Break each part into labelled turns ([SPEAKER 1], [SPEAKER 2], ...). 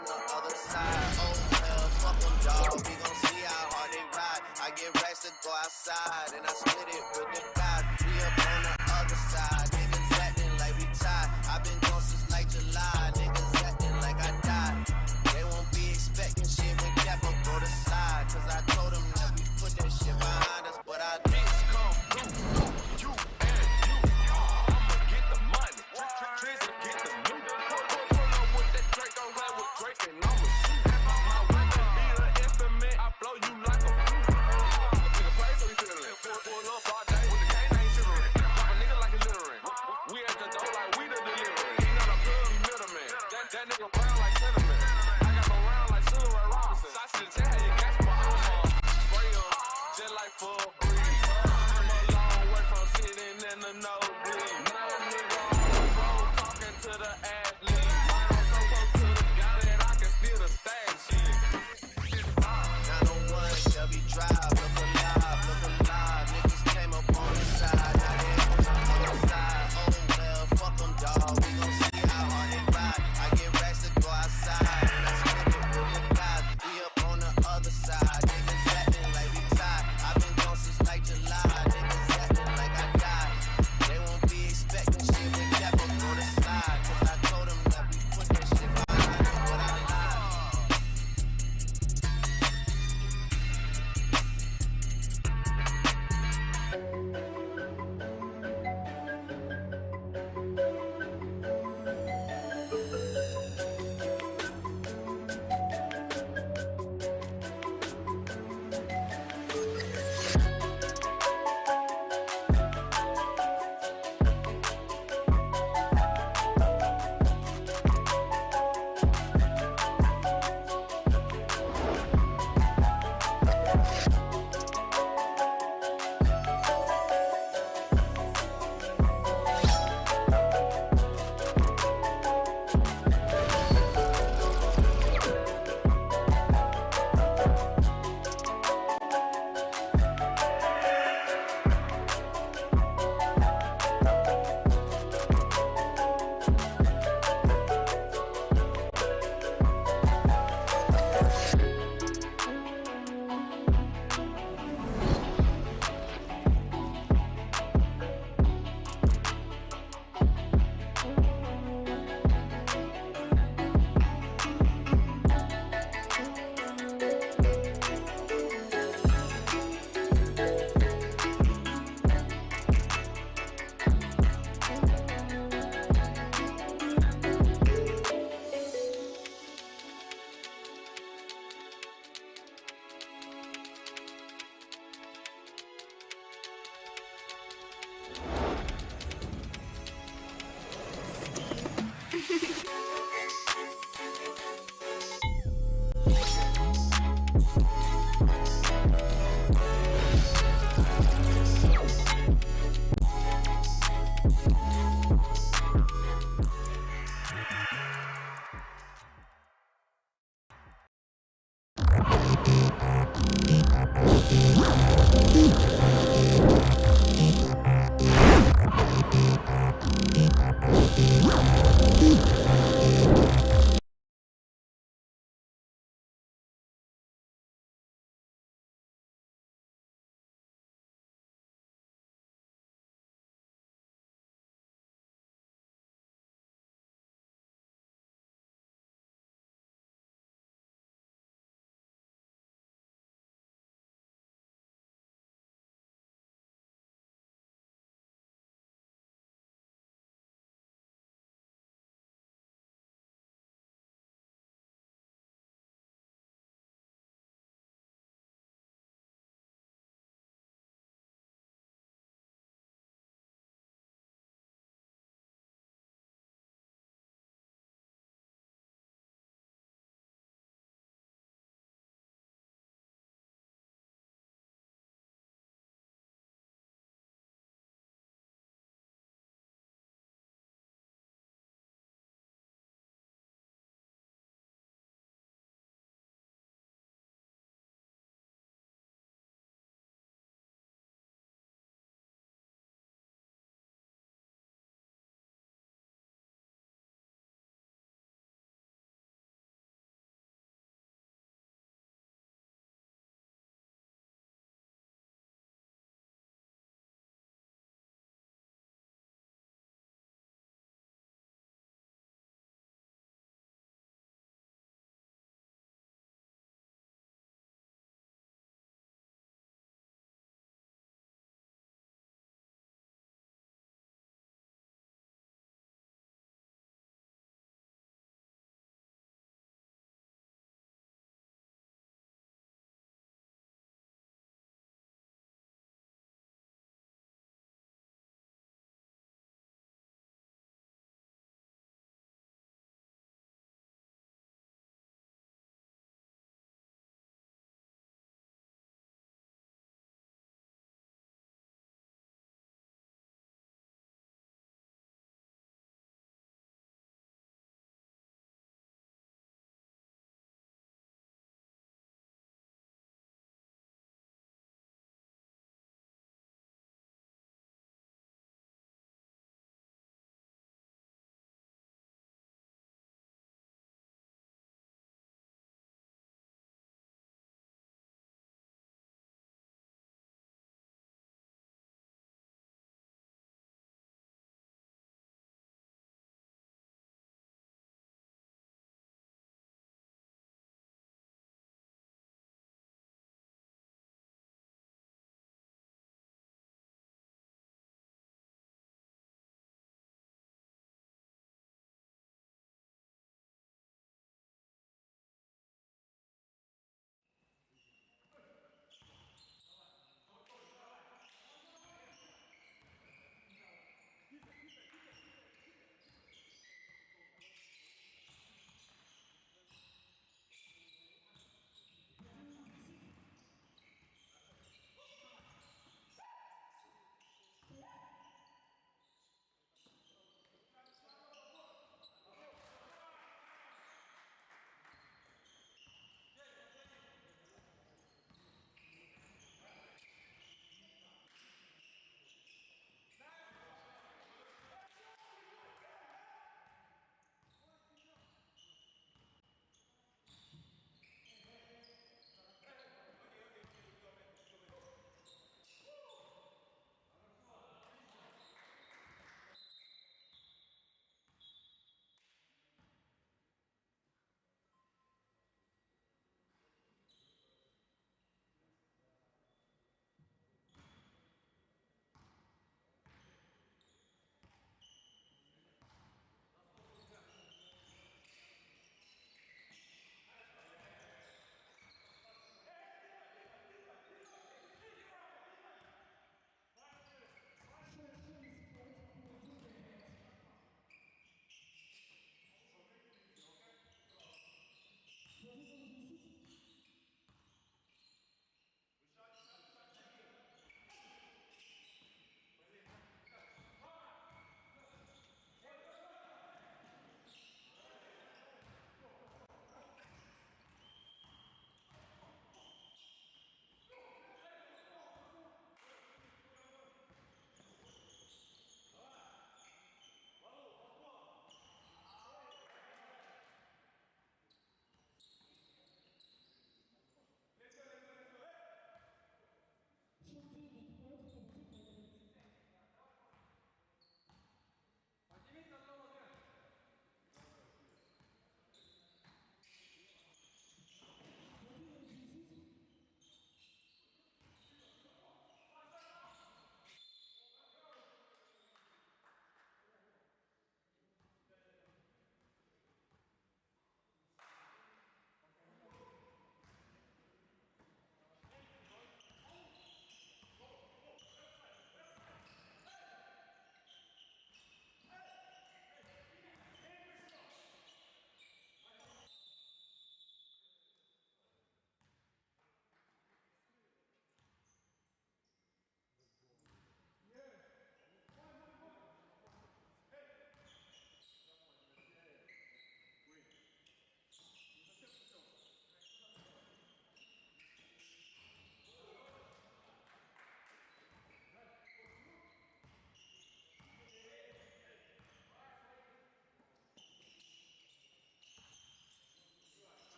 [SPEAKER 1] on the other side. Oh well, fuck them, dawg. We gon' see how hard they ride. I get racks to go outside, and I split it with the guys. We up on the other side. Niggas acting like we tied. I've been gone since like July. Niggas acting like I died. They won't be expecting shit when Cap up go to slide. Cause I told them that we put that shit behind us, but I did.
[SPEAKER 2] Come through, you and you. I'ma get the money. Trizzy get the new. Pull up with that Drake, I'm glad with Drake and I'ma shoot. My weapon be the instrument, I blow you like a flute. Nigga play so he feelin'. Pull up all day with the cane, ain't shivering. Drop a nigga like a littering. We at the door like we the delivery. He not a plug, he middleman. That nigga brown like cinnamon. I got no round like Silver Robinson. I should tell you gas for armor. Spray up, just like for a breeze. I'm a long way from sitting in the nosebleed. Now a nigga on the road talking to the athlete. I'm so close to the guy that I can feel the stack shit.
[SPEAKER 1] 901 Shelby Drive, look alive, look alive. Niggas came up on the side, now they on the other side. Oh well, fuck them, dawg. We gon' see how hard they ride. I get racks to go outside, and I split it with the guys. We up on the other side. Niggas acting like we tied. I've been gone since like July. Niggas acting like I died. They won't be expecting shit when Cap up go to slide. Cause I told them that we put that shit behind us, but I lied.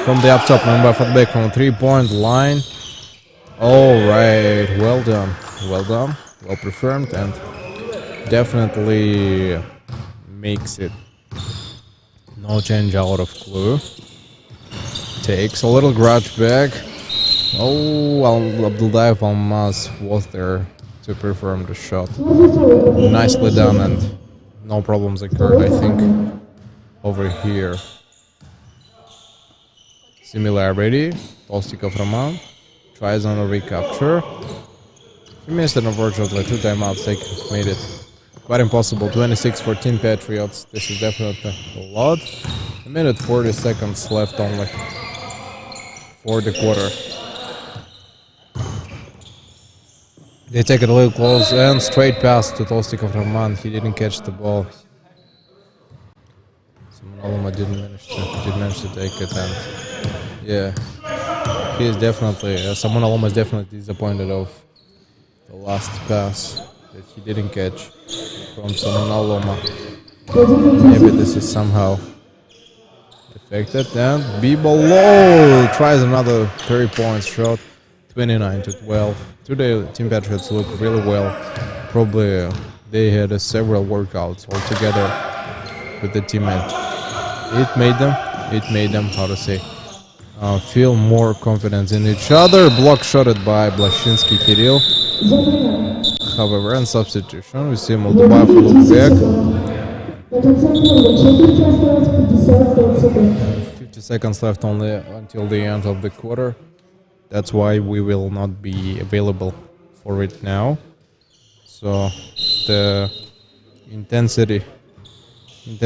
[SPEAKER 3] from the up top, number for the back from 3-point line. All right, well done, well performed, and definitely makes it no change out of clue. Takes a little grudge back. Oh, well, Abdullayev Almaz was there to perform the shot. Nicely done, and no problems occurred, I think, over here. Similarity, Tolstikov Roman tries on a recapture. He missed it, unfortunately. 2 timeouts made it quite impossible. 26-14 Patriots. This is definitely a lot. 1:40 seconds left only for the quarter. They take it a little close and straight pass to Tolstikov Roman. He didn't catch the ball. Alma did manage to take it, and yeah, he is definitely Saman Alma is definitely disappointed of the last pass that he didn't catch from Saman Alma. Maybe this is somehow affected. And Below tries another 3-point shot, 29-12. Today, Team Patriots look really well. Probably they had several workouts all together with the teammate. It made them, how to say, feel more confident in each other. Block shotted by Blashinsky Kirill. However, in substitution, we see Moldovaev look back. 50 seconds left only until the end of the quarter. That's why we will not be available for it now. So the intensity and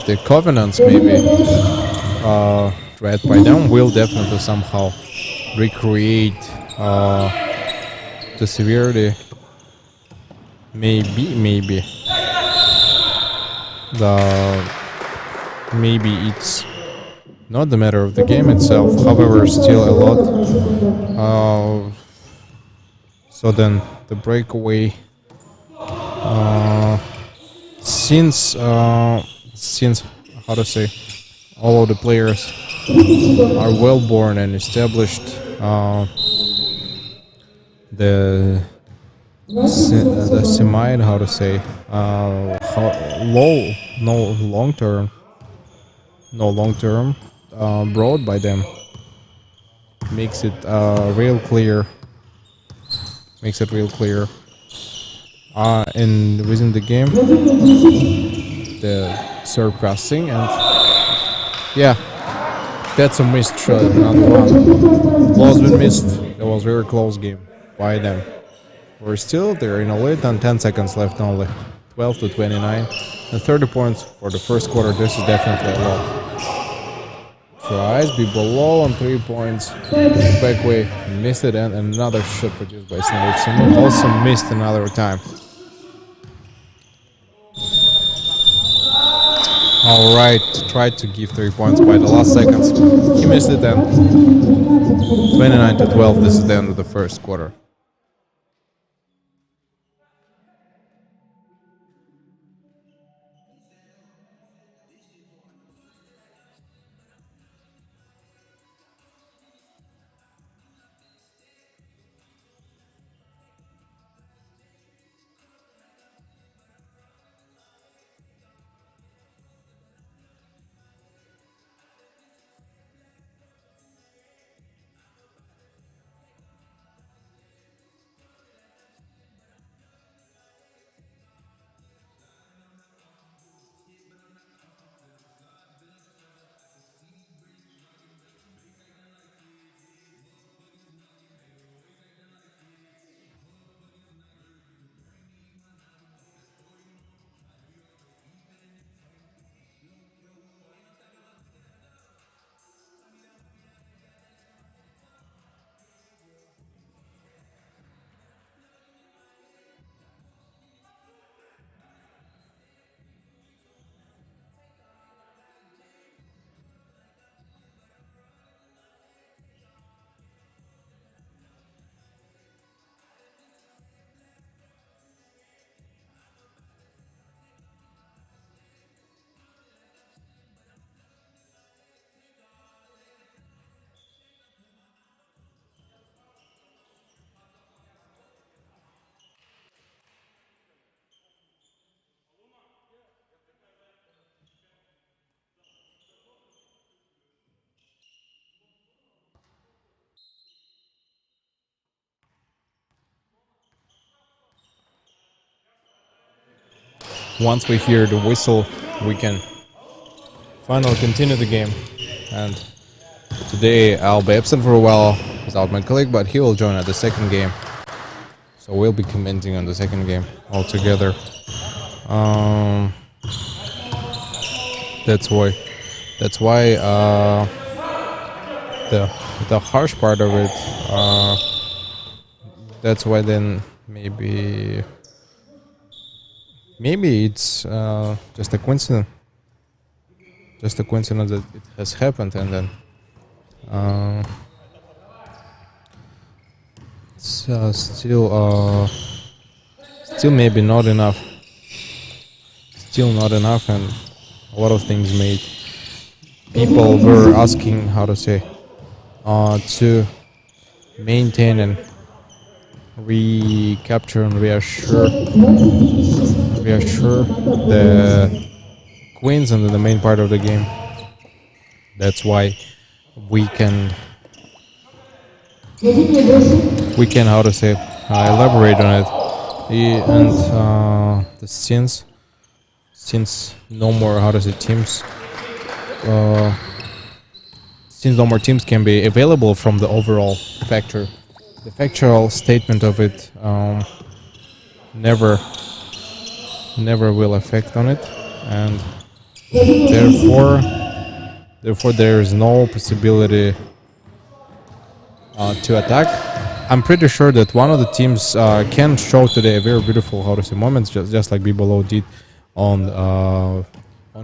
[SPEAKER 3] the covenants maybe tried by them will definitely somehow recreate the severity. Maybe it's not the matter of the game itself, however still a lot. So then the breakaway, since how to say, all of the players are well born and established, the Semite, how to say, long term brought by them makes it real clear. And within the game, the surpassing, and yeah, that's a missed shot. Another one. Close been missed. That was a very close game by them. We're still there in a lead, and 10 seconds left only. 12-29. And 30 points for the first quarter. This is definitely a lot. Tries below on 3 points. Back way, missed it, and another shot produced by Snake. Also missed another time. Alright, tried to give 3 points by the last seconds. He missed it, and 29-12. This is the end of the first quarter. once we hear the whistle, we can finally continue the game. And today I'll be absent for a while without my colleague, but he will join at the second game. So we'll be commenting on the second game all together. That's why the harsh part of it. That's why then maybe it's just a coincidence. Just a coincidence that it has happened, and then it's still maybe not enough. Still not enough, and a lot of things made people were asking how to say to maintain and recapture and reassure the queens in the main part of the game. That's why we can how to say elaborate on it. And since no more how to say teams since no more teams can be available from the overall factor, the factual statement of it never will affect on it, and therefore there is no possibility to attack. I'm pretty sure that one of the teams can show today a very beautiful how to say moments, just like Bibolo did on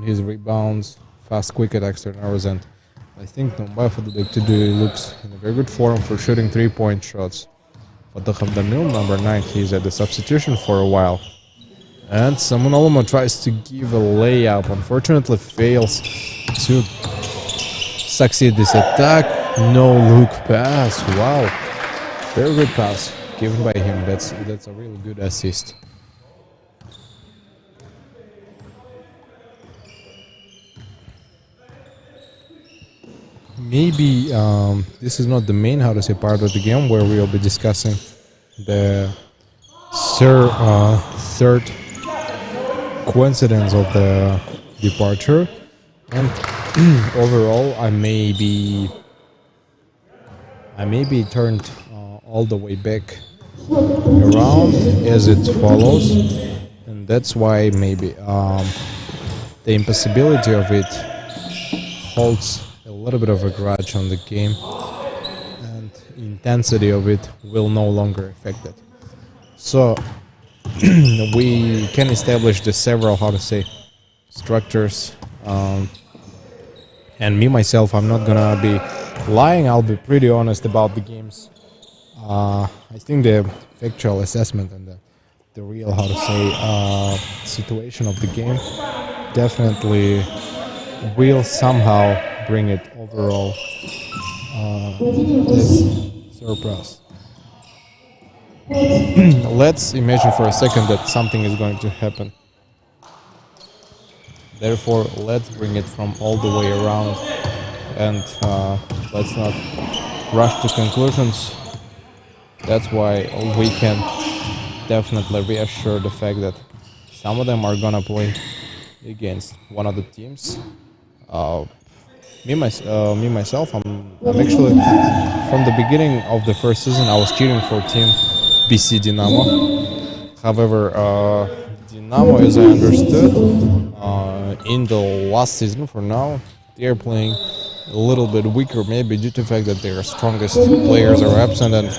[SPEAKER 3] his rebounds, fast quick attacks turnovers, and I think Numbai for the day today looks in a very good form for shooting 3-point shots. Fatah Abdamil, number 9, he's at the substitution for a while. And Samunaluma tries to give a layup, unfortunately fails to succeed this attack. No look pass, wow. Very good pass given by him, that's a really good assist. Maybe this is not the main how to say part of the game where we will be discussing the third coincidence of the departure, and overall I may be turned all the way back around as it follows, and that's why maybe the impossibility of it holds a little bit of a grudge on the game, and intensity of it will no longer affect it. So we can establish the several how to say structures, and me myself, I'm not gonna be lying, I'll be pretty honest about the games. I think the factual assessment and the real how to say situation of the game definitely will somehow bring it overall as surplus. Let's imagine for a second that something is going to happen. Therefore, let's bring it from all the way around, and let's not rush to conclusions. That's why we can definitely reassure the fact that some of them are gonna play against one of the teams. Me myself, I'm actually from the beginning of the first season I was cheering for team BC Dynamo. However, Dynamo, as I understood, in the last season for now, they are playing a little bit weaker, maybe due to the fact that their strongest players are absent, and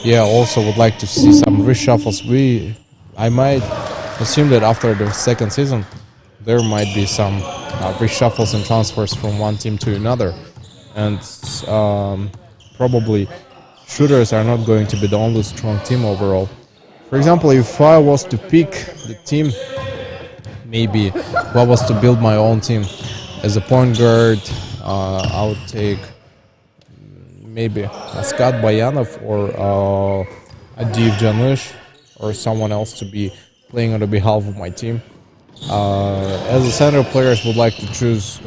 [SPEAKER 3] yeah, also would like to see some reshuffles. I might assume that after the second season, there might be some reshuffles and transfers from one team to another, and probably shooters are not going to be the only strong team overall. For example, if I was to pick the team, maybe if I was to build my own team as a point guard, I would take maybe Askat Bayanov or Adiv Janush or someone else to be playing on the behalf of my team. As a center players, would like to choose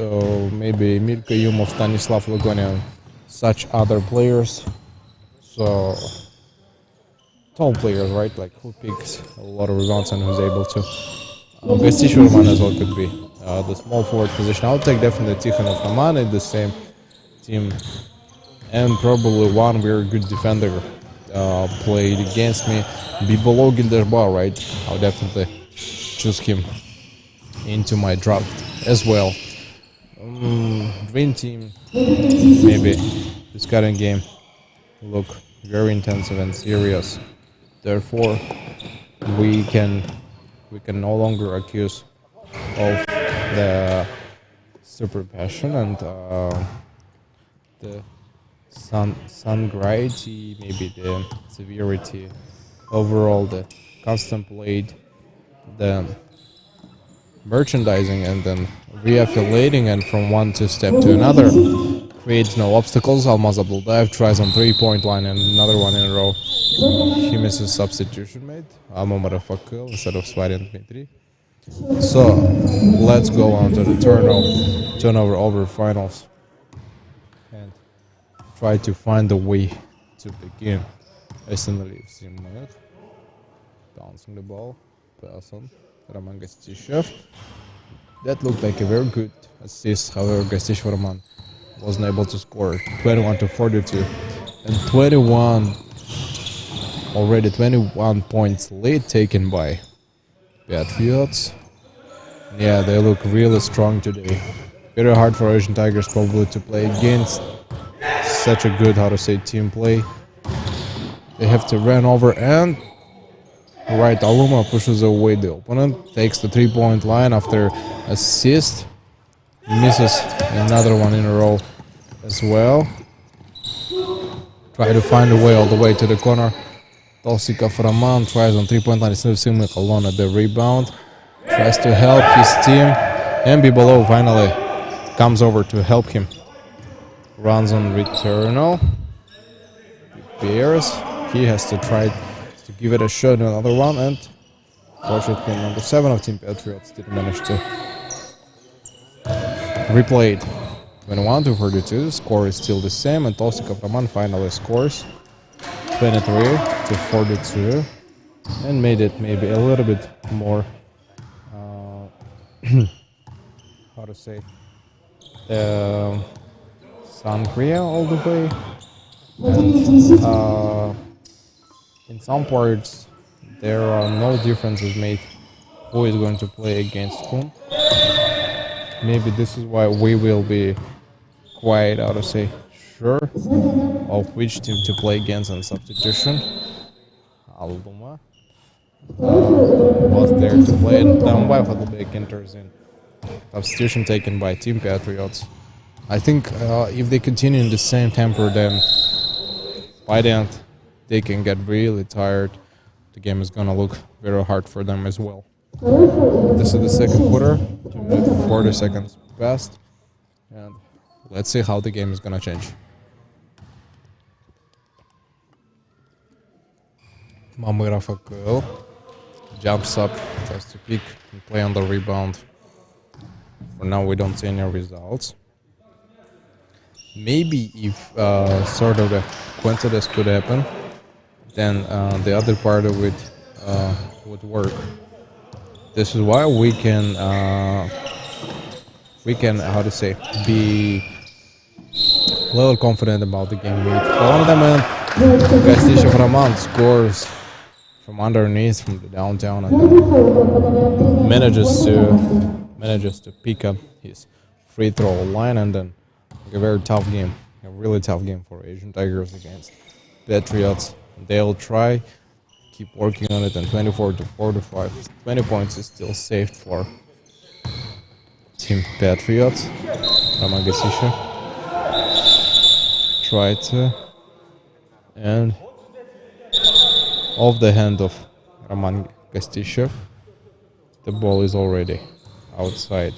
[SPEAKER 3] maybe Mirko Yumov, Stanislav Logonian, such other players. So tall players, right? Like who picks a lot of rebounds and who's able to Gastishov Roman as well could be the small forward position. I would take definitely Tikhonov Roman in the same team, and probably one very good defender played against me. Be below Gilderbar, right? I'll definitely choose him into my draft as well. Dream team, maybe this current game look very intensive and serious. Therefore, we can no longer accuse of the super passion and the anxiety, maybe the severity, overall the constant played, the merchandising, and then reaffiliating, and from one to step to another creates no obstacles. Almaz Abdul dive tries on 3-point line and another one in a row. He misses substitution made. Alma Marafakil instead of Svarian Dmitry. So let's go on to the turnover over finals and try to find a way to begin. Esenali Simmet bouncing the ball, person Roman Gastishov. That looked like a very good assist. However, Gastishov Roman wasn't able to score. 21-42 and 21 points lead taken by Patriots. Yeah, they look really strong today. Very hard for Asian Tigers probably to play against such a good, how to say, team play. They have to run over, and right, Aluma pushes away the opponent, takes the 3-point line after assist, misses another one in a row as well. Try to find a way all the way to the corner. Tolsikov Roman tries on 3-point line. It's Simik alone at the rebound. Tries to help his team. And Bibalo finally comes over to help him. Runs on returnal. Prepares. He has to try to give it a shot. Another one. And fortunately, number 7 of Team Patriots didn't manage to replay it. 21-42. Score is still the same. And Tolsikov Roman finally scores. 23-42, and made it maybe a little bit more, how to say, sangria all the way. And in some parts, there are no differences made who is going to play against whom. Maybe this is why we will be quite, how to say, sure of which team to play against on substitution. Alduma was there to play, and then Wafadlbek enters in. Substitution taken by Team Patriots. I think if they continue in the same tempo, then by the end they can get really tired. The game is gonna look very hard for them as well. This is the second quarter, 2 minutes 40 seconds passed, and let's see how the game is gonna change. Mamirafakil jumps up, tries to pick and play on the rebound. For now, we don't see any results. Maybe if sort of the coincidence could happen, then the other part of it would work. This is why we can how to say, be a little confident about the game. One of them, Gastishov Roman scores from underneath, from the downtown, and then manages to pick up his free throw line, and then a very tough game, a really tough game for Asian Tigers against Patriots. They'll try, keep working on it, and 24-45, 20 points is still saved for Team Patriots. Roman Gastishov tried to, and off the hand of Roman Gastishov, the ball is already outside.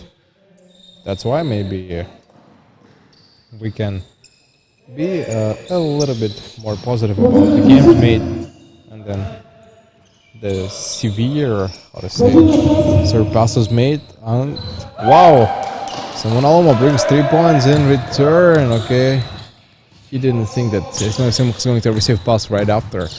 [SPEAKER 3] That's why maybe we can be a little bit more positive about the games made, and then the severe, how to say, surpasses made. And wow, Simon Aloma brings 3 points in return. Okay, he didn't think that he's going to receive pass right after.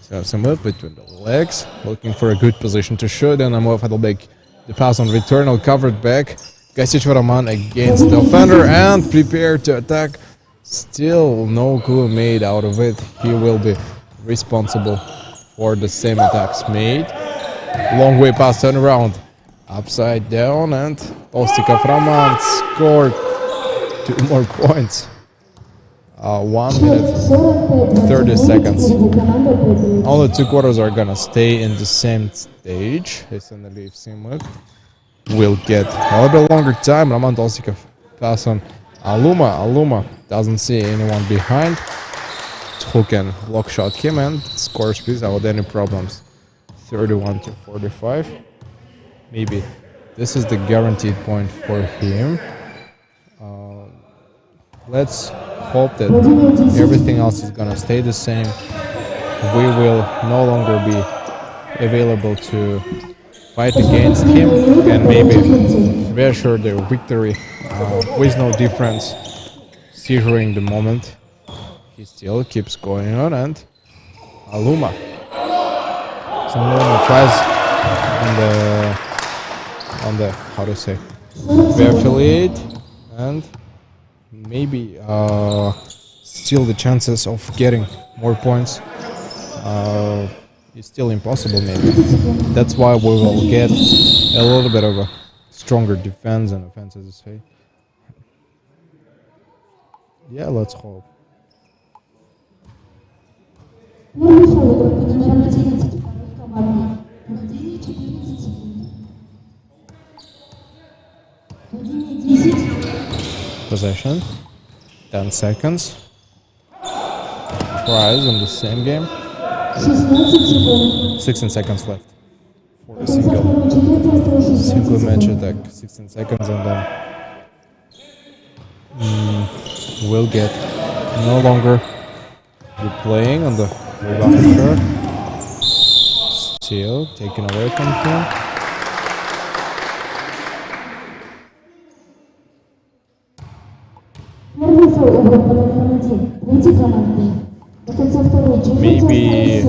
[SPEAKER 3] So Simon between the legs, looking for a good position to shoot, and Amor Fadlbek The pass on return, covered back. Gasic Varaman against the offender and prepared to attack. Still no clue made out of it. He will be responsible for the same attacks made. Long way pass, turn around. Upside down, and Ostikov Raman scored 2 more points. 1 minute 30 seconds. All the 2 quarters are gonna stay in the same stage. SNL Simuk will get a little bit longer time. Roman Ostikov pass on Aluma. Aluma doesn't see anyone behind. Who can block shot him and scores without any problems. 31-45. Maybe this is the guaranteed point for him. Let's hope that everything else is gonna stay the same. We will no longer be available to fight against him and maybe reassure their victory with no difference. Seizing the moment. He still keeps going on, and Aluma. So Aluma tries on the how to say affiliate, and maybe still the chances of getting more points is still impossible. Maybe that's why we will get a little bit of a stronger defense and offense, as I say. Yeah, let's hope. Possession. 10 seconds. Tries in the same game. 16 seconds left for a single match attack. 16 seconds, and then we'll get no longer replaying on the rebound. Still taken away from him. Maybe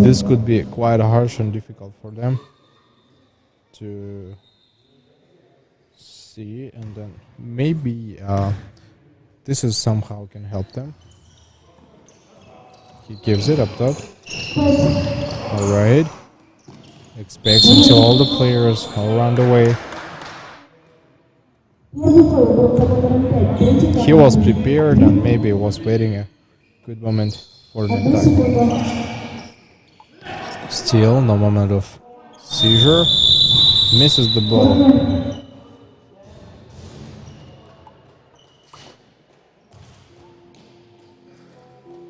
[SPEAKER 3] this could be quite harsh and difficult for them to see, and then maybe this is somehow can help them. He gives it up top. All right. Expects until all the players all around the way. He was prepared and maybe was waiting a good moment for the attack. Still no moment of seizure. Misses the ball.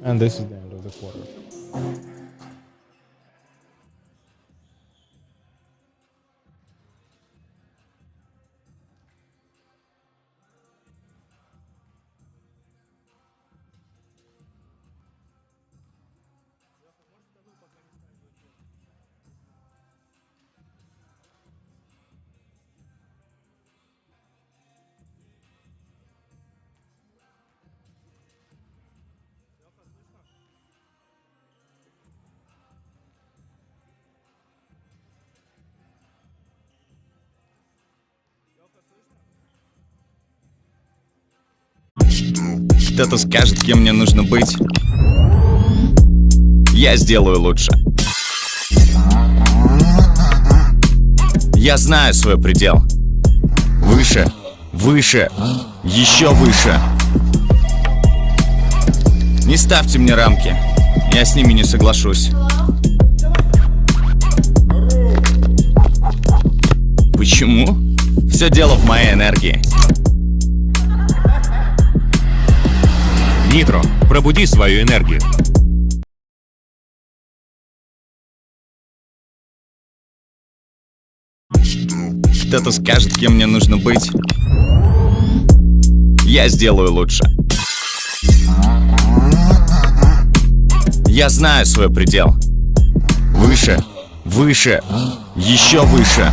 [SPEAKER 3] And this is the end of the quarter.
[SPEAKER 4] Кто-то скажет, кем мне нужно быть. Я сделаю лучше. Я знаю свой предел. Выше, выше, еще выше. Не ставьте мне рамки. Я с ними не соглашусь. Почему? Все дело в моей энергии. Нитро, пробуди свою энергию. Кто-то скажет, кем мне нужно быть. Я сделаю лучше. Я знаю свой предел. Выше, выше, еще выше.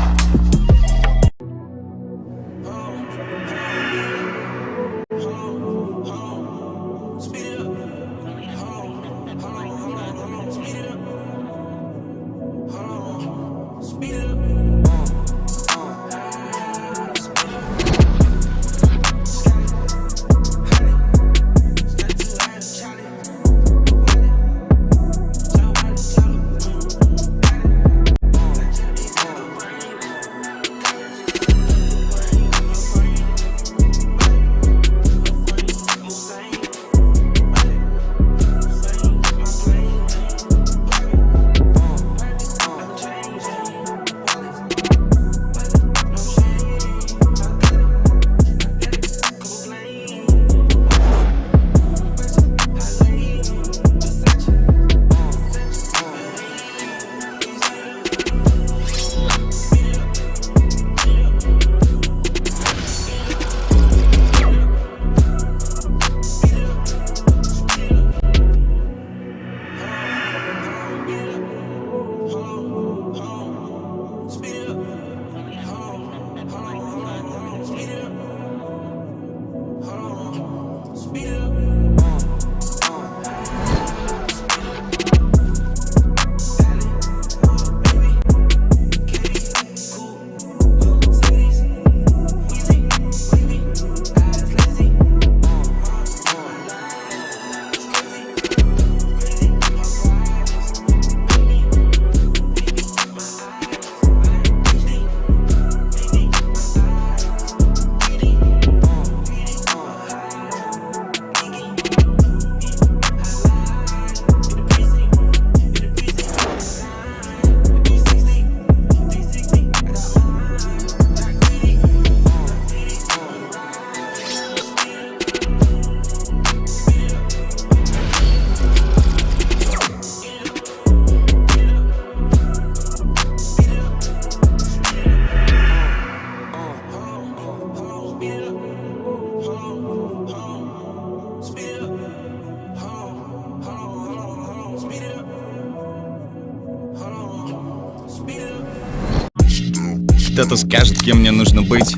[SPEAKER 4] кто-то скажет, кем мне нужно быть,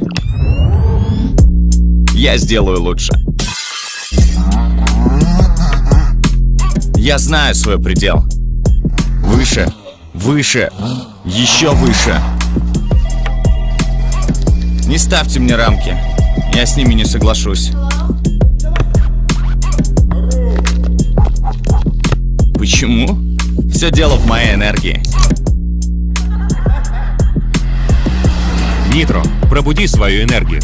[SPEAKER 4] я сделаю лучше. Я знаю свой предел. Выше, выше, еще выше. Не ставьте мне рамки, я с ними не соглашусь. Почему? Все дело в моей энергии.
[SPEAKER 5] Нитро, пробуди свою энергию.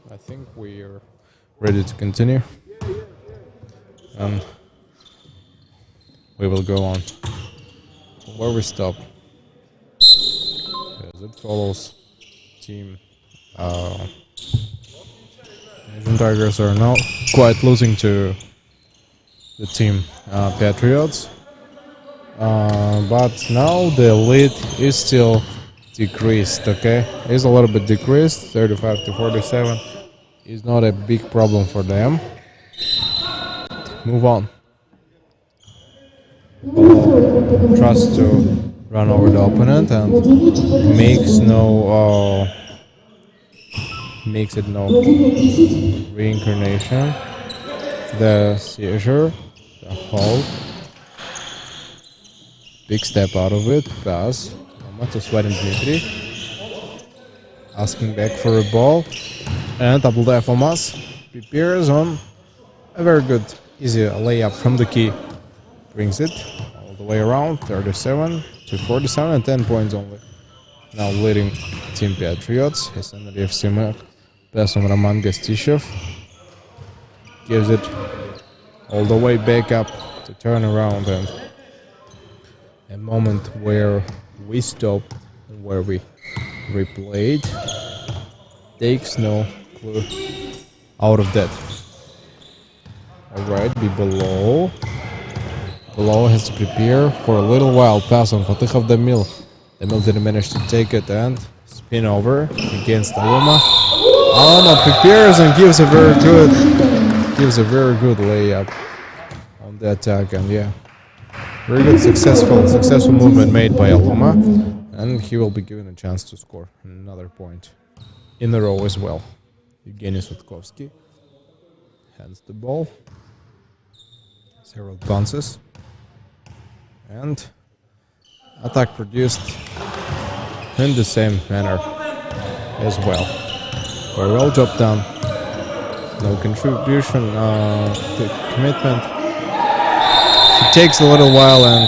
[SPEAKER 3] I think we are ready to continue. We will go on where we stop. As it follows, team Asian Tigers are now quite losing to the team Patriots. But now the lead is still decreased, okay? It's a little bit decreased, 35 to 47. Is not a big problem for them. Move on. Tries to run over the opponent and makes it no reincarnation. The seizure, the hold. Big step out of it, pass. To Sweating Dmitry. Asking back for a ball. And double dive from us. Prepares on a very good, easy layup from the key. Brings it all the way around. 37 to 47 and 10 points only. Now leading Team Patriots. SNL FC pass on Roman Gostishev. Gives it all the way back up to turn around, and a moment where we stopped and where we replayed takes no clue out of that. Alright, be below. Below has to prepare for a little while. Pass on Fatihov Damil. Damil didn't manage to take it and spin over against Aluma. Aluma prepares and gives a very good layup on the attack, and yeah. Very good, successful movement made by Aluma, and he will be given a chance to score another point in a row as well. Evgeny Sutkovsky hands the ball, several bounces, and attack produced in the same manner as well. Very well job done. No contribution to commitment. It takes a little while, and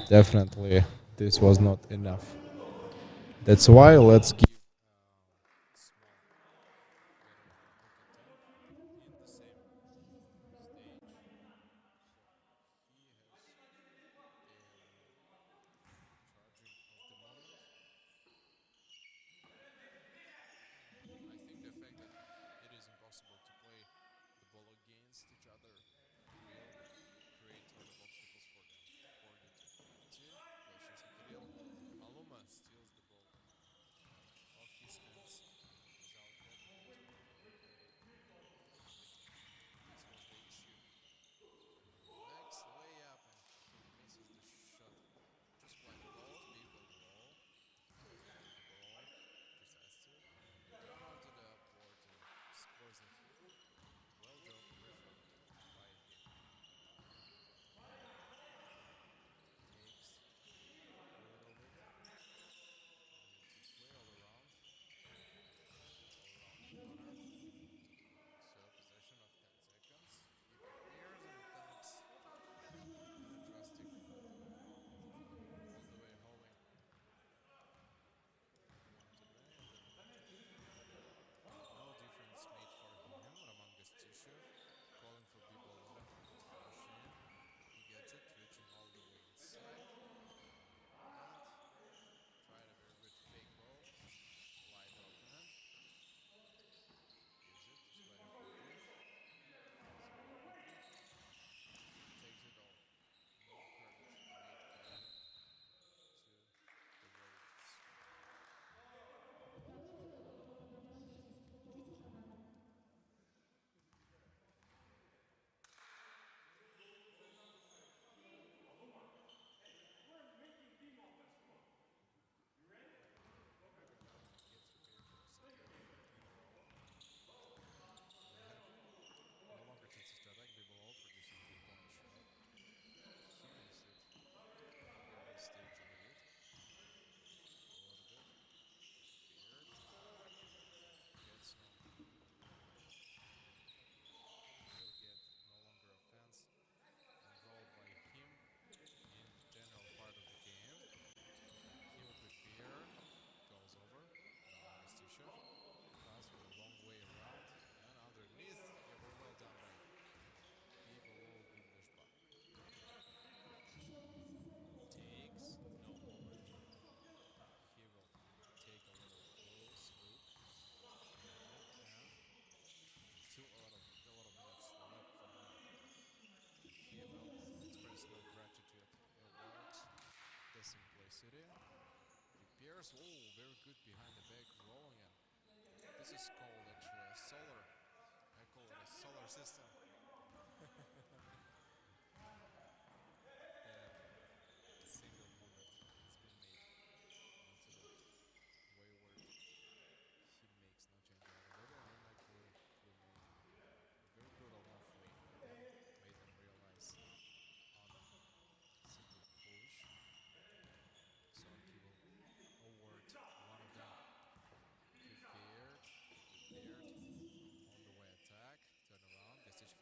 [SPEAKER 3] definitely this was not enough. That's why let's give Aluma still There's very good behind the back rolling in. This is called actually a solar. I call it a solar system. Single movement has been made into the wayward. He makes no change out of it. I mean, like we made a very brutal off lane, but then made them realize on simple push. So he will award one of them. Prepared on the way attack, turn around, get stage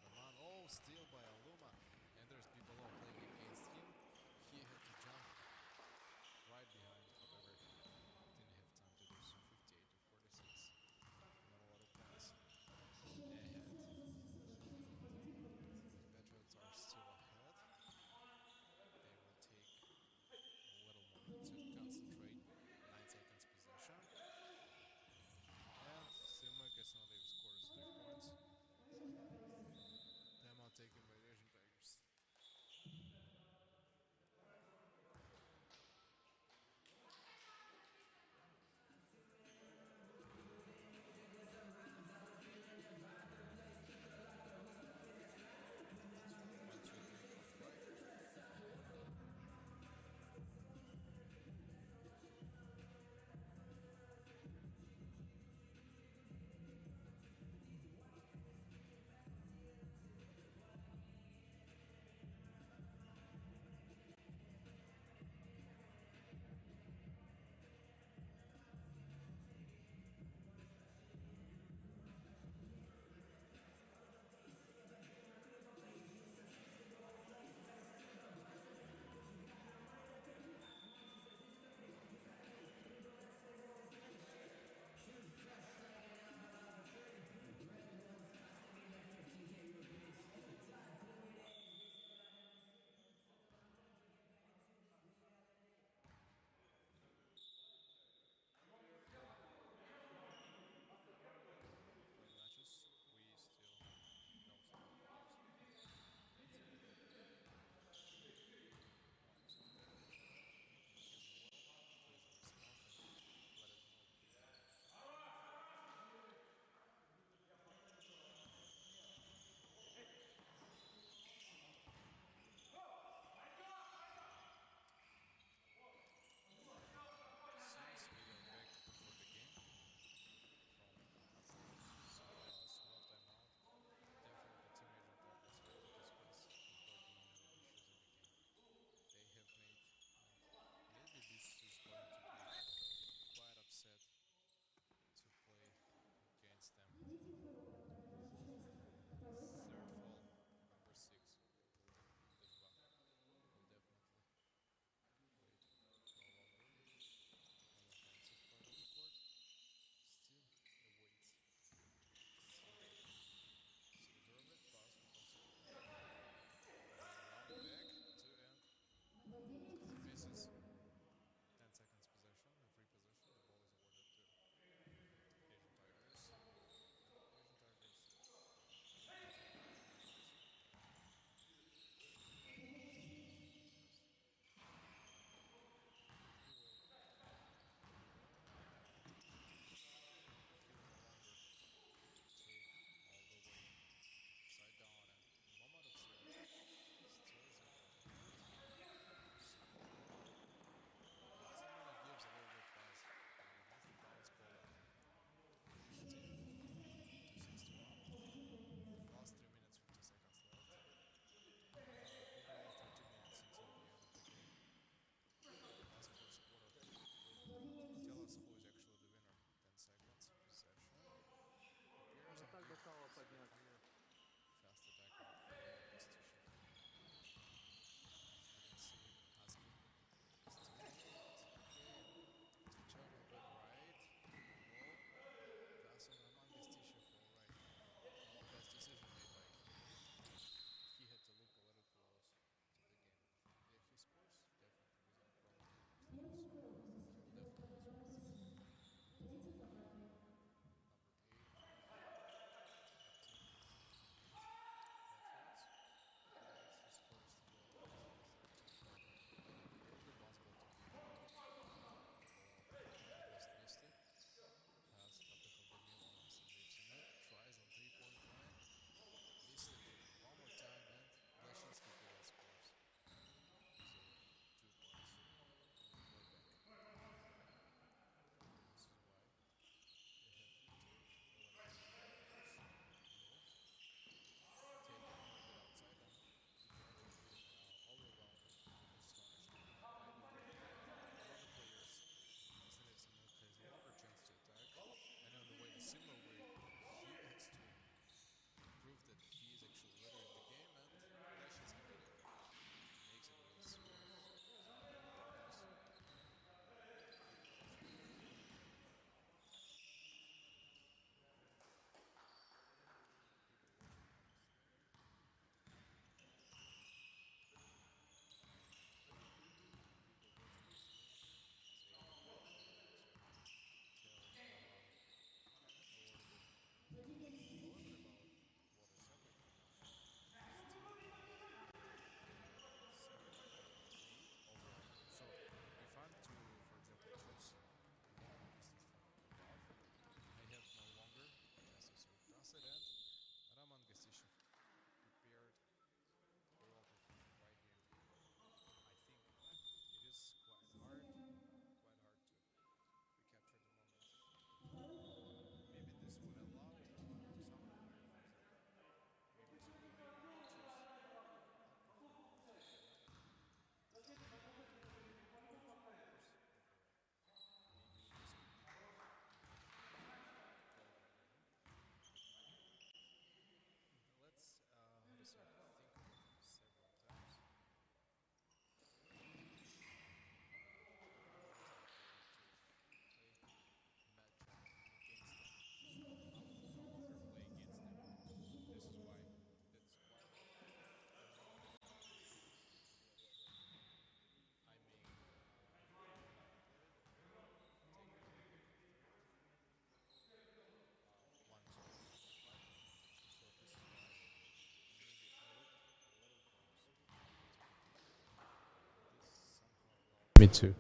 [SPEAKER 3] me to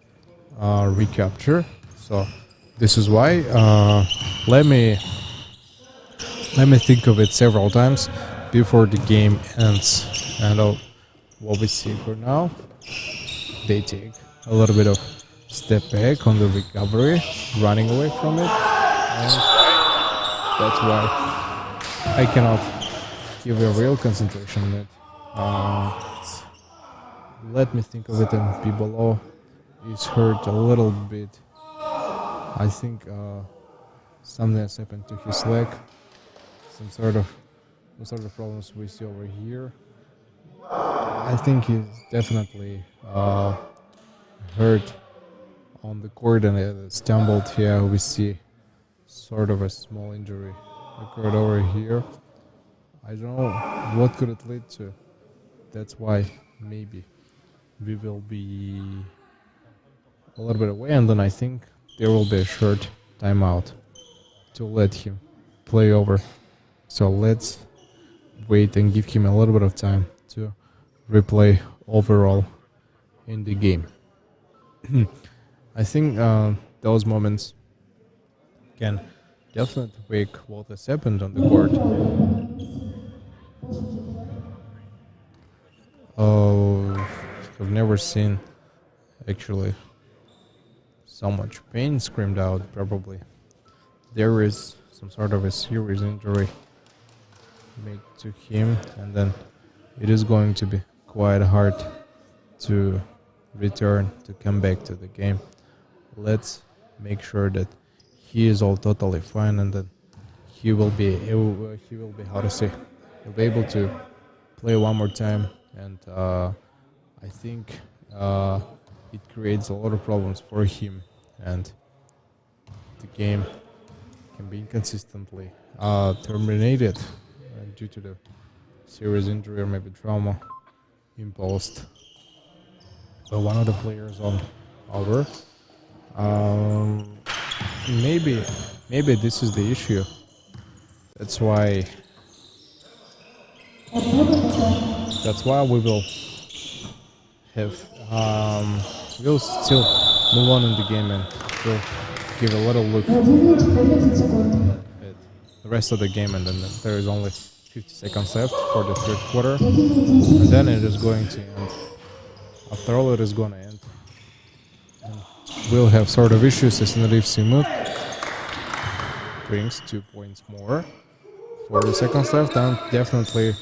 [SPEAKER 3] recapture. So this is why. Let me think of it several times before the game ends. And what we see for now, they take a little bit of step back on the recovery, running away from it, and that's why I cannot give a real concentration on it. Let me think of it, and be below is hurt a little bit. I think something has happened to his leg. Some sort of problems we see over here. I think he's definitely hurt on the court and stumbled here. We see sort of a small injury occurred over here. I don't know what could it lead to. That's why maybe we will be a little bit away, and then I think there will be a short timeout to let him play over. So let's wait and give him a little bit of time to replay overall in the game. I think those moments can definitely wake what has happened on the court. I've never seen actually so much pain screamed out. Probably there is some sort of a serious injury made to him, and then it is going to be quite hard to return, to come back to the game. Let's make sure that he is all totally fine, and then he will be how to say, he'll be able to play one more time. And I think it creates a lot of problems for him, and the game can be inconsistently terminated due to the serious injury or maybe trauma imposed by one of the players on our. Maybe this is the issue. That's why we will have we'll still move on in the game, and we'll give a little look at the rest of the game, and then there is only 50 seconds left for the third quarter, and then it is going to end. After all, it is going to end. And we'll have sort of issues as Nariv Simut brings 2 points more. 40 seconds left, and definitely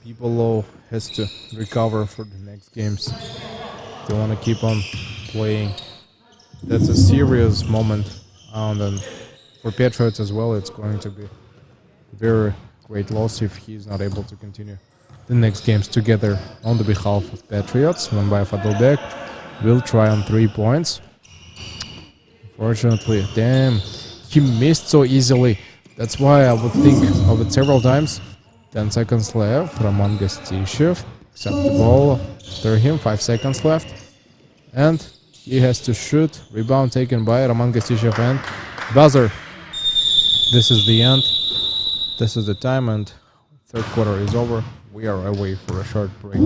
[SPEAKER 3] People has to recover for the next games. They want to keep on playing. That's a serious moment. And then for Patriots as well, it's going to be a very great loss if he's not able to continue the next games together. On the behalf of Patriots, Manbay Fadlbek will try on 3 points. Unfortunately, damn, he missed so easily. That's why I would think of it several times. 10 seconds left. Roman Gostishev accept the ball after him. 5 seconds left. And he has to shoot. Rebound taken by Roman Gostishev and buzzer. This is the end. This is the time, and third quarter is over. We are away for a short break.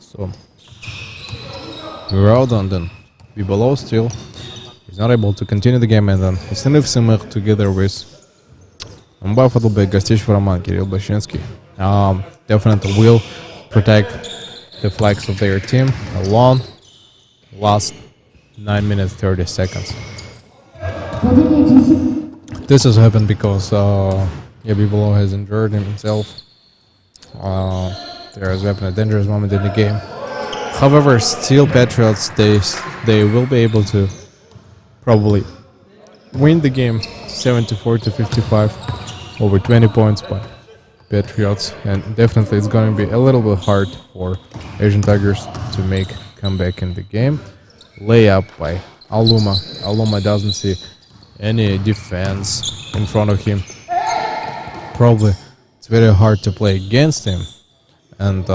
[SPEAKER 3] So we're out, and then we below still. He's not able to continue the game, and then Следи together with Гостевич Роман, Кирилл Бащинский definitely will protect the flags of their team alone. Last 9 minutes 30 seconds. This has happened because Bibolo has injured himself. There has happened a dangerous moment in the game. However, still Patriots, they will be able to probably win the game 74-55, over 20 points by Patriots, and definitely it's going to be a little bit hard for Asian Tigers to make comeback in the game. Layup by Aluma. Aluma doesn't see any defense in front of him. Probably it's very hard to play against him, and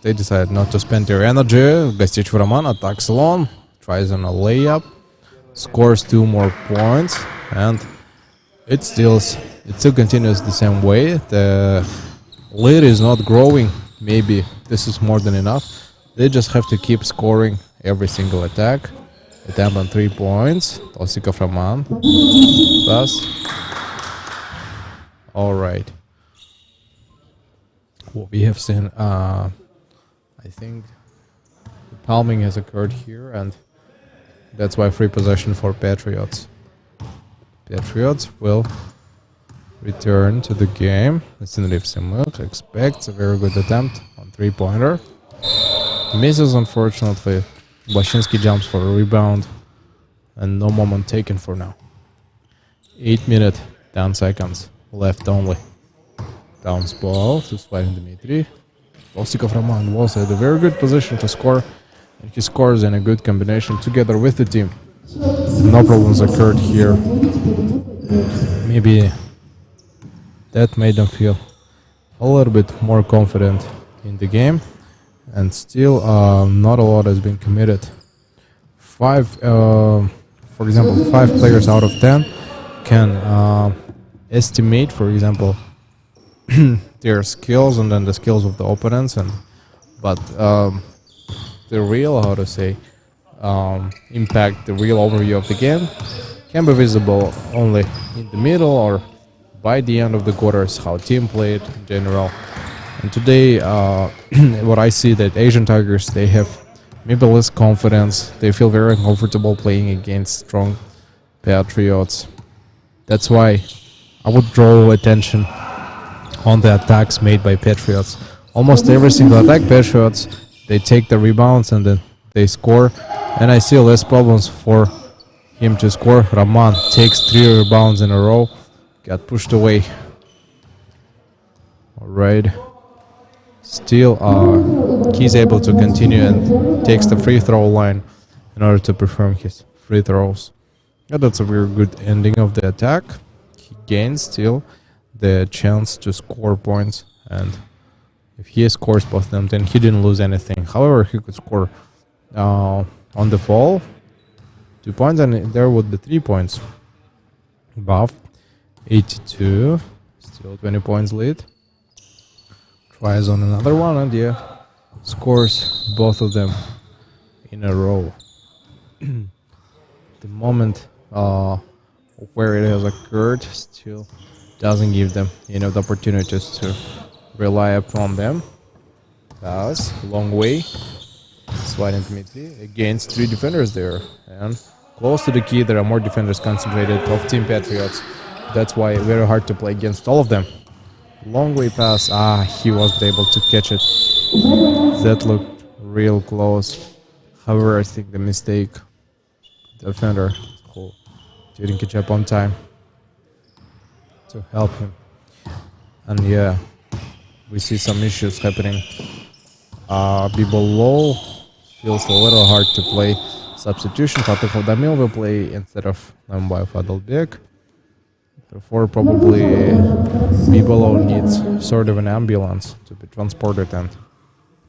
[SPEAKER 3] they decided not to spend their energy. Гостевич Роман attacks alone, tries on a layup, scores 2 more points, and it still continues the same way. The lead is not growing. Maybe this is more than enough. They just have to keep scoring every single attack. Attempt on 3 points. Tosikov Roman. Pass. All right. What we have seen, I think the palming has occurred here, and that's why free possession for Patriots. Patriots will return to the game. Следи expects a very good attempt on 3-pointer. Misses, unfortunately. Blashinsky jumps for a rebound, and no moment taken for now. 8 minutes, 10 seconds left only. Downs ball to Svarin Dmitry. Tosikov Roman was at a very good position to score, and he scores in a good combination together with the team. No problems occurred here. Maybe that made them feel a little bit more confident in the game, and still not a lot has been committed. For example, 5 players out of 10 can estimate, for example, their skills and then the skills of the opponents, but the real, impact, the real overview of the game can be visible only in the middle or by the end of the quarters, how team played in general. And today, what I see that Asian Tigers, they have maybe less confidence. They feel very uncomfortable playing against strong Patriots. That's why I would draw attention on the attacks made by Patriots. Almost every single attack, Patriots, they take the rebounds and then they score. And I see less problems for him to score. Roman takes 3 rebounds in a row. Got pushed away. Alright. Still, he's able to continue and takes the free throw line in order to perform his free throws. Yeah, that's a very good ending of the attack. He gains still the chance to score points, and if he scores both of them, then he didn't lose anything. However, he could score on the fall 2 points, and there would be 3 points. Buff 82, still 20 points lead. Tries on another one, and scores both of them in a row. The moment where it has occurred still doesn't give them enough opportunities to rely upon them. Pass, long way. Svarin Dmitry against 3 defenders there, and close to the key there are more defenders concentrated of Team Patriots. That's why very hard to play against all of them. Long way pass. He wasn't able to catch it. That looked real close. However, I think the mistake, defender who didn't catch up on time to help him. And we see some issues happening. Bibolo feels a little hard to play. Substitution. Fatih Damil will play instead of Nambayev Adalbek. Therefore, probably Bibolo needs sort of an ambulance to be transported and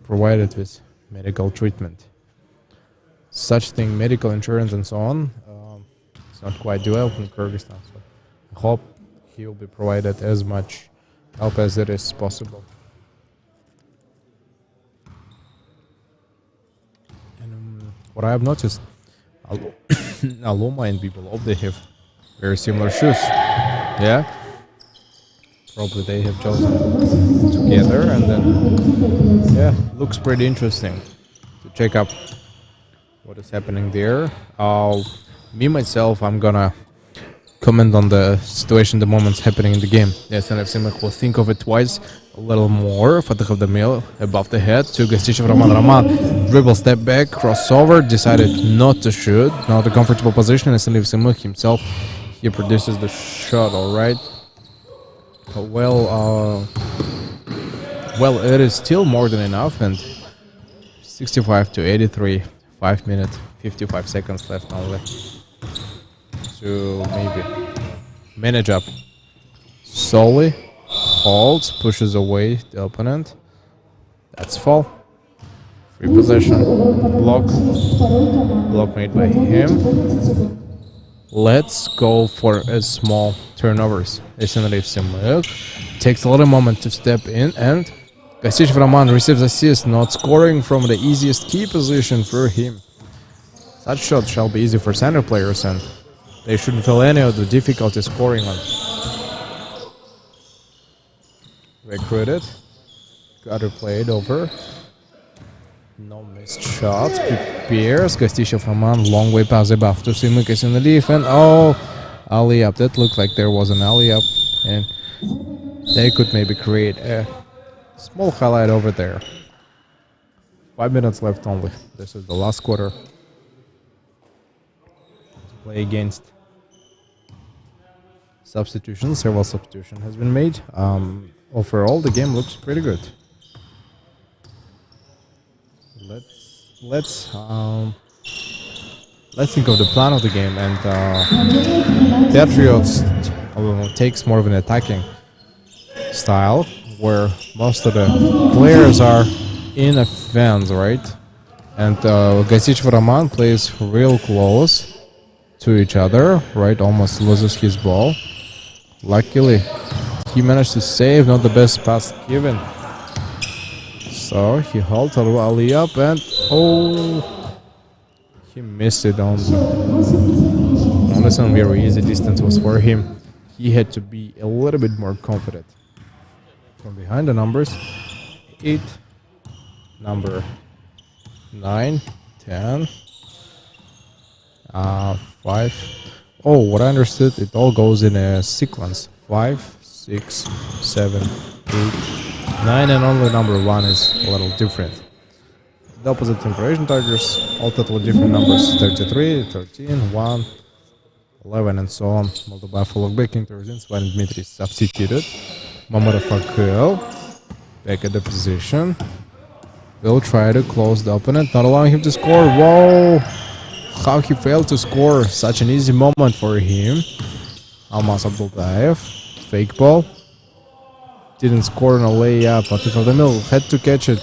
[SPEAKER 3] provided with medical treatment. Such thing, medical insurance and so on, it's not quite developed in Kyrgyzstan. So I hope he will be provided as much help as it is possible. what I have noticed, Aluma and Bibelov, they have very similar shoes. Yeah, probably they have chosen together, and then yeah, looks pretty interesting to check up what is happening there. Me myself, I'm gonna comment on the situation, the moments happening in the game. Yes, and I've will think of it twice, a little more. Fatah of the mill above the head to Gastichev Roman. Dribble, step back, crossover, decided not to shoot. Not a comfortable position, and Simuk himself, he produces the shot, alright. Well, it is still more than enough, and 65 to 83, 5 minutes, 55 seconds left only to maybe manage up. Solely holds, pushes away the opponent. That's foul. Free possession. Block made by him. Let's go for a small turnovers. Takes a little moment to step in, and Gastichev Roman receives assist, not scoring from the easiest key position for him. Such shots shall be easy for center players, and they shouldn't feel any of the difficulty scoring on. Recruited. Got it played over. No missed shots. Prepares. Gastichev Roman. Long way pass above to Simukas in the leaf. And oh, alley up. That looked like there was an alley up. And they could maybe create a small highlight over there. 5 minutes left only. This is the last quarter to play against. Substitutions. Several substitution has been made. Overall, the game looks pretty good. Let's think of the plan of the game, and Patriots takes more of an attacking style, where most of the players are in offense, right? And Gastichev Roman plays real close to each other, right? Almost loses his ball. Luckily, he managed to save, not the best pass given. So he held Ali up, and oh, he missed it on some very easy distance was for him. He had to be a little bit more confident. From behind the numbers, 8, number 9, 10, 5. Oh, what I understood, it all goes in a sequence. 5, 6, 7, 8, 9, and only number 1 is a little different. The opposite information targets, all totally different numbers. 33, 13, 1, 11, and so on. Moldova full of back interventions when Dmitry substituted. Mamarov Akel back at the position. Will try to close the opponent, not allowing him to score. Whoa! How he failed to score. Such an easy moment for him. Almas Abdultayev. Fake ball. Didn't score on a layup. Patriots Mill had to catch it.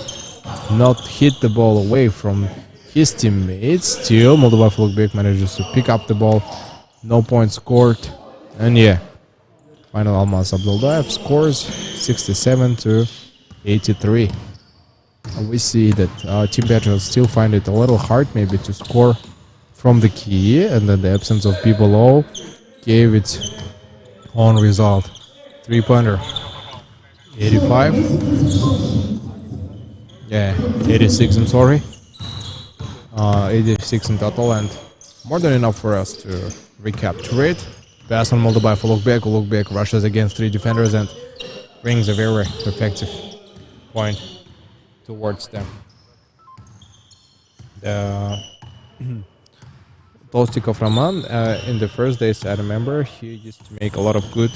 [SPEAKER 3] Not hit the ball away from his teammates. Still, Moldova Flugbeck manages to pick up the ball. No points scored. And yeah, final Almas Abdultayev scores 67 to 83. And we see that Team Patriots still find it a little hard maybe to score from the key, and then the absence of B below gave its own result. 3-pointer. 85. Yeah, 86, I'm sorry. 86 in total, and more than enough for us to recapture it. Pass on Moldova for Lukbek rushes against 3 defenders and brings a very effective point towards them. Tostikov Roman, in the first days, I remember, he used to make a lot of good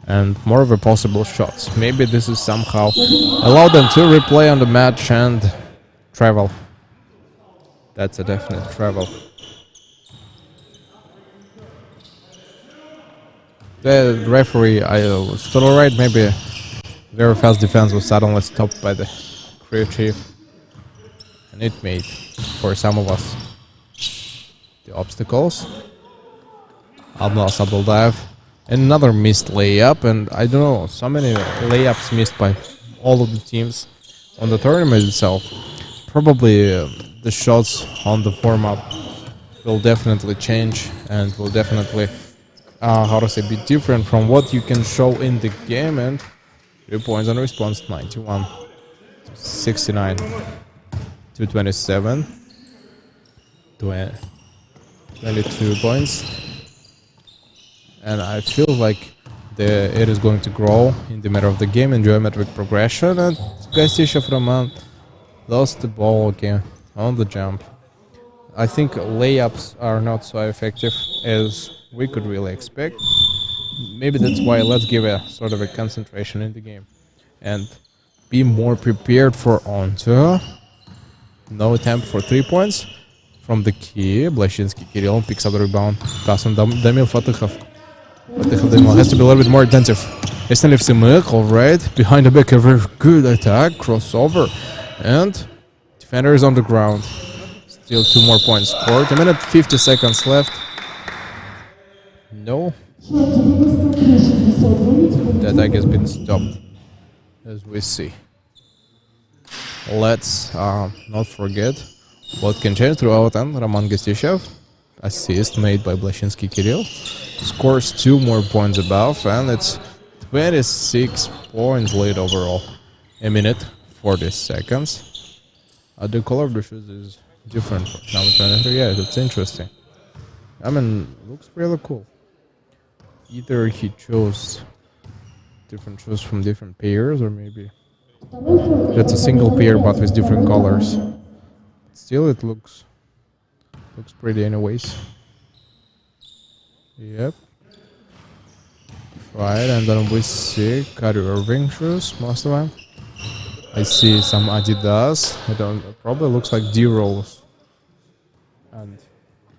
[SPEAKER 3] and more of a possible shots. Maybe this is somehow allow them to replay on the match and travel. That's a definite travel. The referee, I stood alright, maybe very fast defense was suddenly stopped by the crew chief. And it made, for some of us, the obstacles. Almas Abdultayev. Another missed layup, and I don't know, so many layups missed by all of the teams on the tournament itself. Probably the shots on the format will definitely change and will definitely, how to say, be different from what you can show in the game. And 3 points on response, 91 to 69 to 27, 22 points. And I feel like it is going to grow in the matter of the game in geometric progression. And Gastishov Roman lost the ball again on the jump. I think layups are not so effective as we could really expect. Maybe that's why let's give a sort of a concentration in the game and be more prepared for onto. No attempt for 3 points from the key. Blashinsky Kirill picks up the rebound. Pass on Damil Fatihov. Fatihov Damil has to be a little bit more attentive. Esnalev Simek, alright. Behind the back, a very good attack. Crossover. And defender is on the ground. Still 2 more points scored. A minute 50 seconds left. No. The attack has been stopped, as we see. Let's not forget what can change throughout. And Roman Gastishov, assist made by Blashinsky Kirill, scores 2 more points above, and it's 26 points lead overall. A minute 40 seconds. The color of the shoes is different for number 23. Yeah, that's interesting. I mean, looks really cool. Either he chose different shoes from different pairs, or maybe it's a single pair but with different colors. Still, it looks pretty anyways. Yep. Right, and then we see Kyrie Irving shoes, most of them. I see some Adidas. It probably looks like D-Rose. And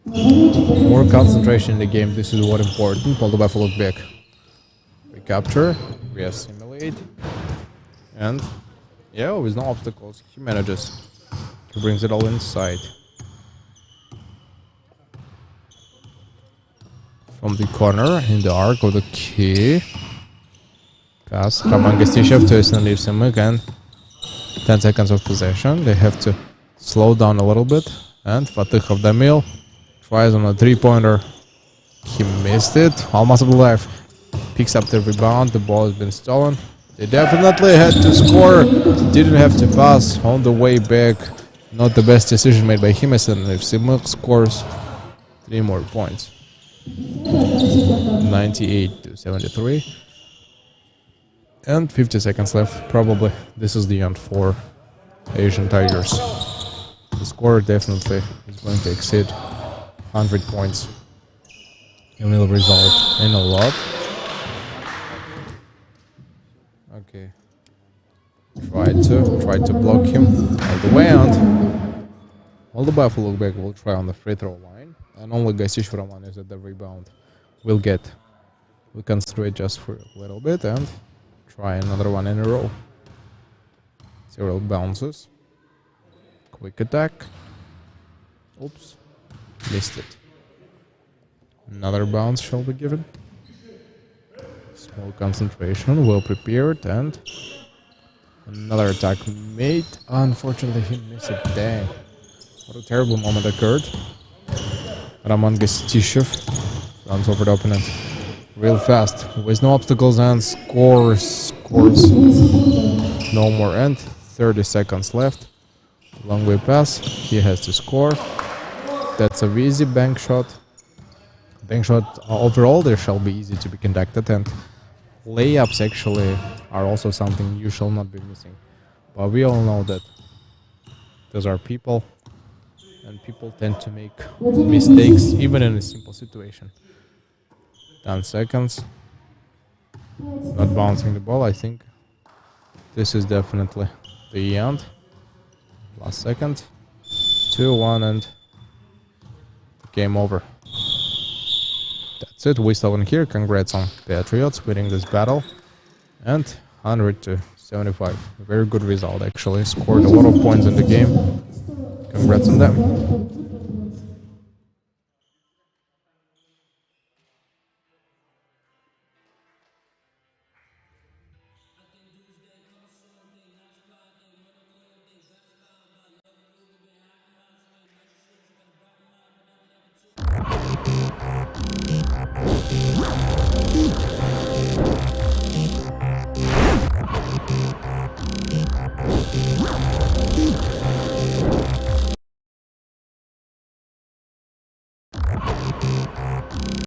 [SPEAKER 3] more concentration in the game. This is what important. Moldova look back. We capture, we assimilate, and yeah, with no obstacles, he manages. He brings it all inside. From the corner, in the arc of the key. Pass. Roman Gastishov to Esnalev Simek, and 10 seconds of possession. They have to slow down a little bit. And Fatihov Damil tries on a 3-pointer. He missed it. Almost alive. Picks up the rebound. The ball has been stolen. They definitely had to score. Didn't have to pass on the way back. Not the best decision made by him. Esnalev Simek scores 3 more points. 98 to 73. And 50 seconds left. Probably this is the end for Asian Tigers. The score definitely is going to exceed 100 points. It will result in a lot. Okay. Try to block him all the way, and all the Buffalo back will try on the free throw line, and only Gastishov Roman is at the rebound. We concentrate just for a little bit and try another one in a row. Several bounces. Quick attack. Oops. Missed it. Another bounce shall be given. Small concentration, well prepared, and another attack made. Unfortunately, he missed it. Dang. What a terrible moment occurred. Roman Gastishov runs over the opponent real fast with no obstacles and scores. No more, and 30 seconds left. Long way pass. He has to score. That's a easy bank shot. Bank shot overall there shall be easy to be conducted, and layups actually are also something you shall not be missing. But we all know that those are people, and people tend to make mistakes even in a simple situation. 10 seconds. Not bouncing the ball. I think this is definitely the end. Last second. 2-1, and game over. That's it. We still win here. Congrats on Patriots winning this battle. And 100 to 75. A very good result, actually. Scored a lot of points in the game. Congrats on them.